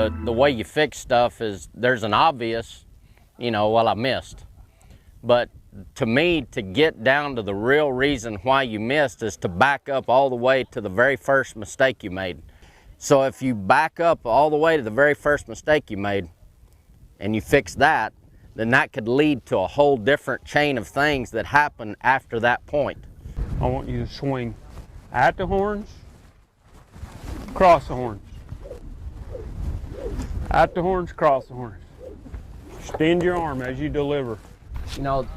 the way you fix stuff is there's an obvious, well, I missed. But to me, to get down to the real reason why you missed is to back up all the way to the very first mistake you made. So if you back up all the way to the very first mistake you made and you fix that, then that could lead to a whole different chain of things that happen after that point. I want you to swing at the horns, cross the horns. At the horns, cross the horns. Extend your arm as you deliver.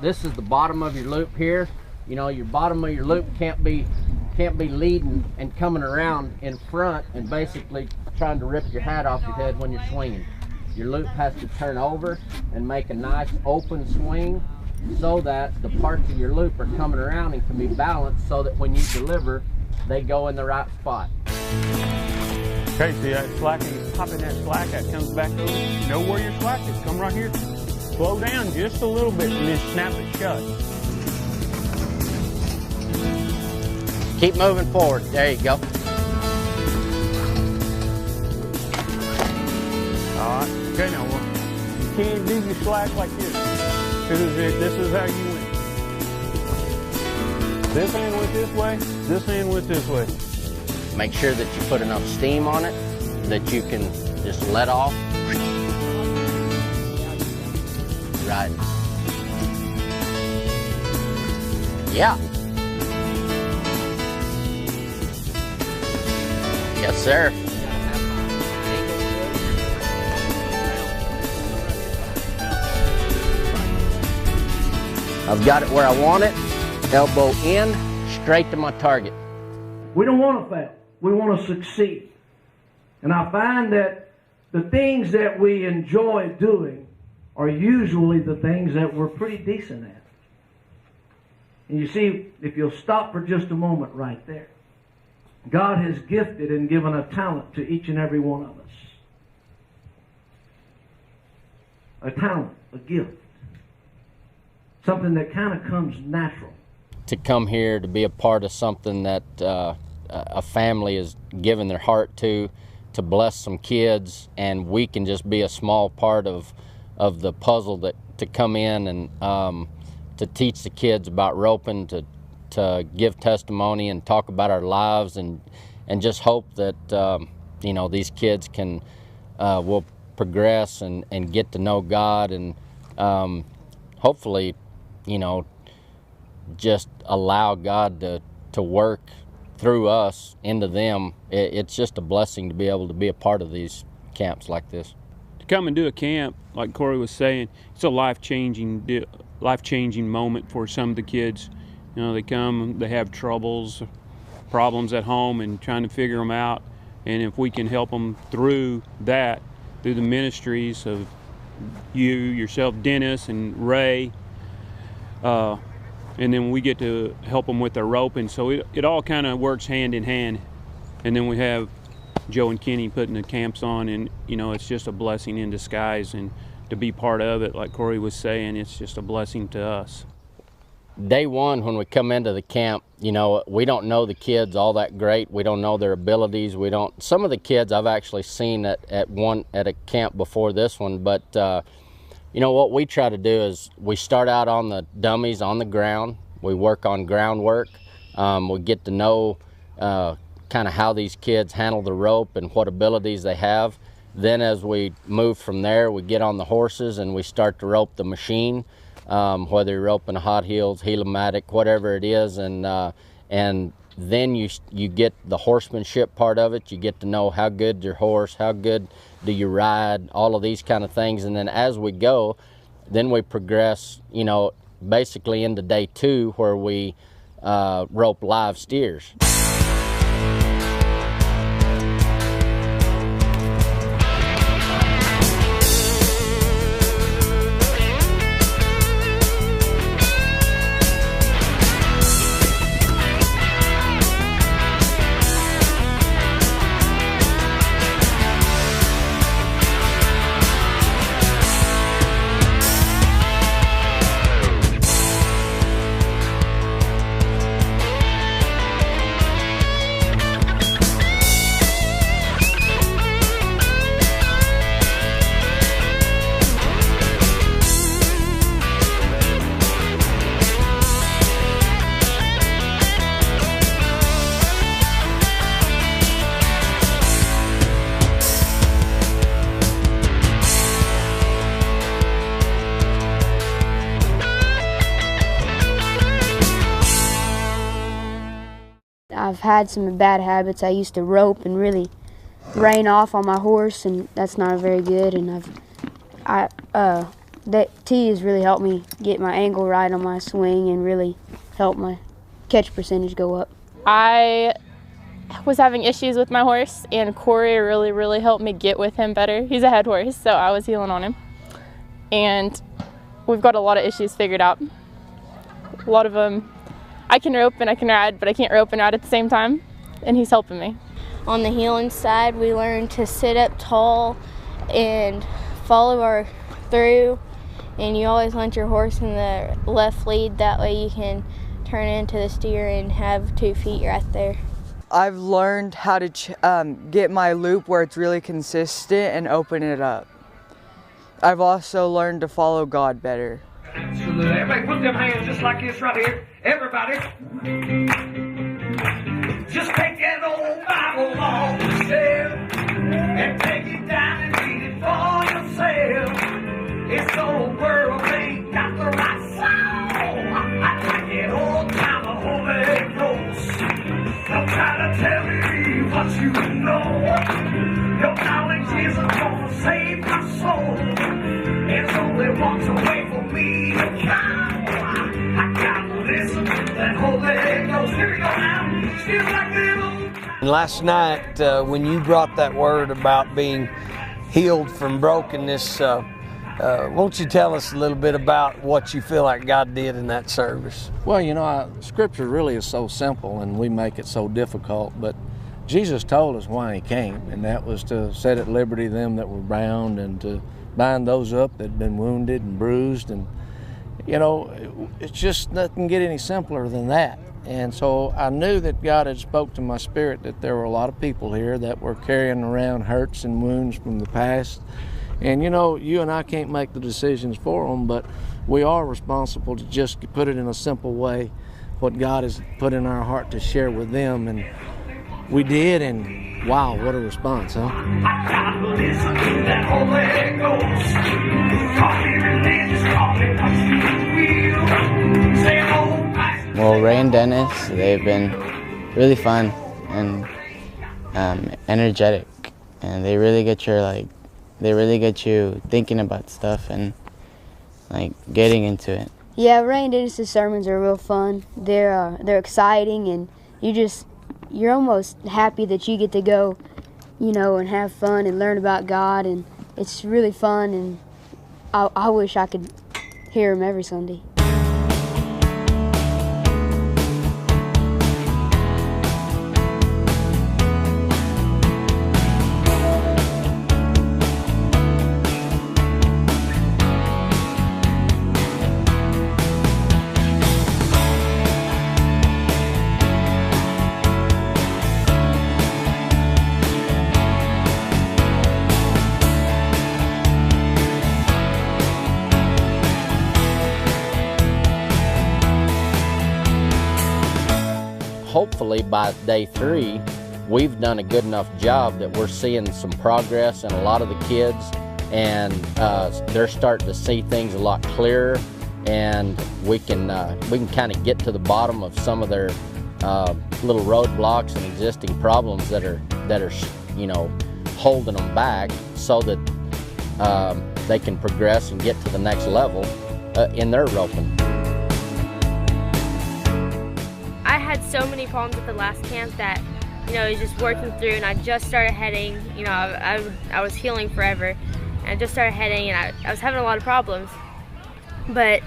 This is the bottom of your loop here. Your bottom of your loop can't be leading and coming around in front and basically trying to rip your hat off your head when you're swinging. Your loop has to turn over and make a nice open swing so that the parts of your loop are coming around and can be balanced so that when you deliver, they go in the right spot. Okay, see that slack, and you pop in that slack, that comes back over. You know where your slack is, come right here. Slow down just a little bit and then snap it shut. Keep moving forward, there you go. All right, okay, now you can't do your slack like this. This is how you win. This hand went this way, this hand went this way. Make sure that you put enough steam on it that you can just let off. Right. Yeah. Yes, sir. I've got it where I want it. Elbow in, straight to my target. We don't want to fail. We want to succeed. And I find that the things that we enjoy doing are usually the things that we're pretty decent at. And you see, if you'll stop for just a moment right there, God has gifted and given a talent to each and every one of us. A talent, a gift. Something that kind of comes natural. To come here to be a part of something that a family is giving their heart to bless some kids, and we can just be a small part of the puzzle that to come in and to teach the kids about roping, to give testimony and talk about our lives, and just hope that these kids can will progress and get to know God, and hopefully just allow God to work through us into them. It's just a blessing to be able to be a part of these camps like this. To come and do a camp, like Corey was saying, it's a life-changing moment for some of the kids. They come, they have problems at home and trying to figure them out. And if we can help them through that, through the ministries of yourself, Dennis, and Ray, and then we get to help them with their roping. So it all kind of works hand in hand. And then we have Joe and Kenny putting the camps on, and it's just a blessing in disguise. And to be part of it, like Corey was saying, it's just a blessing to us. Day one, when we come into the camp, we don't know the kids all that great. We don't know their abilities. Some of the kids I've actually seen at a camp before this one, but what we try to do is we start out on the dummies on the ground. We work on groundwork. We get to know kind of how these kids handle the rope and what abilities they have. Then as we move from there, we get on the horses and we start to rope the machine, whether you're roping a hot heels, Heliomatic, whatever it is, and then you get the horsemanship part of it. You get to know how good your horse, how good do you ride, all of these kind of things. And then as we go, then we progress, basically into day two, where we rope live steers. I've had some bad habits. I used to rope and really rein off on my horse, and that's not very good. And that tee has really helped me get my angle right on my swing and really help my catch percentage go up. I was having issues with my horse, and Corey really helped me get with him better. He's a head horse, so I was heeling on him. And we've got a lot of issues figured out. A lot of them, I can rope and I can ride, but I can't rope and ride at the same time, and he's helping me. On the heeling side, we learned to sit up tall and follow our through, and you always want your horse in the left lead. That way you can turn into the steer and have 2 feet right there. I've learned how to get my loop where it's really consistent and open it up. I've also learned to follow God better. Absolutely. Everybody put them hands just like this right here. Everybody. Just take that old Bible on the shelf and take it down and read it for yourself. This old world ain't got the right sound. I like it old time of Holy Ghost. Don't try to tell me what you know. Your knowledge isn't gonna save my soul. It's only once away from me to come. I gotta listen to that Holy Ghost. Here we go now. Feels like little. And last night, when you brought that word about being healed from brokenness, won't you tell us a little bit about what you feel like God did in that service? Well, you know, Scripture really is so simple, and we make it so difficult, but Jesus told us why he came, and that was to set at liberty them that were bound and to bind those up that had been wounded and bruised. And, you know, it's just nothing get any simpler than that. And so I knew that God had spoke to my spirit that there were a lot of people here that were carrying around hurts and wounds from the past. And, you know, you and I can't make the decisions for them, but we are responsible to just put it in a simple way, what God has put in our heart to share with them. And we did, and wow, what a response, huh? I gotta listen to that Holy Ghost. Call me religious, call me what you will. Say it all right. Well, Ray and Dennis, they've been really fun and energetic, and they really get you thinking about stuff and like getting into it. Yeah, Ray and Dennis's sermons are real fun. They're exciting, and you're almost happy that you get to go, you know, and have fun and learn about God, and it's really fun, and I wish I could hear him every Sunday. Hopefully by day 3, we've done a good enough job that we're seeing some progress in a lot of the kids, and they're starting to see things a lot clearer, and we can kind of get to the bottom of some of their little roadblocks and existing problems that are you know, holding them back, so that they can progress and get to the next level in their roping. I had so many problems at the last camp that, you know, I was just working through, and I just started heading. You know, I was healing forever, and I just started heading, and I was having a lot of problems. But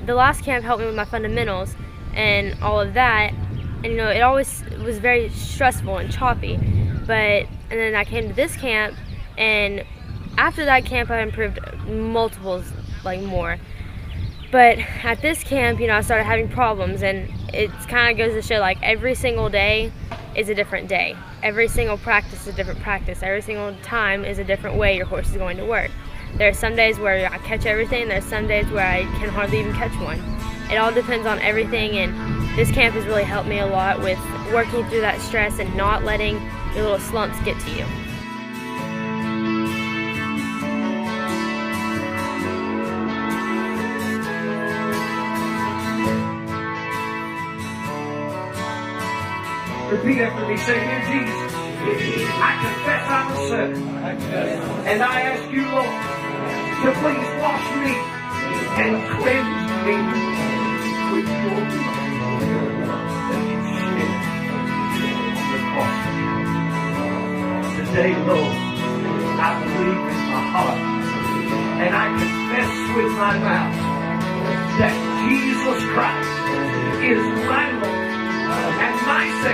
the last camp helped me with my fundamentals and all of that, and you know, it always was very stressful and choppy. And then I came to this camp, and after that camp I improved multiples, like more. But at this camp, you know, I started having problems, and it kind of goes to show, like, every single day is a different day. Every single practice is a different practice. Every single time is a different way your horse is going to work. There are some days where I catch everything, there's some days where I can hardly even catch one. It all depends on everything, and this camp has really helped me a lot with working through that stress and not letting your little slumps get to you. Repeat after me. Say, dear Jesus, I confess I'm a sinner. And I ask you, Lord, to please wash me and cleanse me with your blood that you shed on the cross. Today, Lord, I believe in my heart and I confess with my mouth that Jesus Christ is my Lord and my Savior.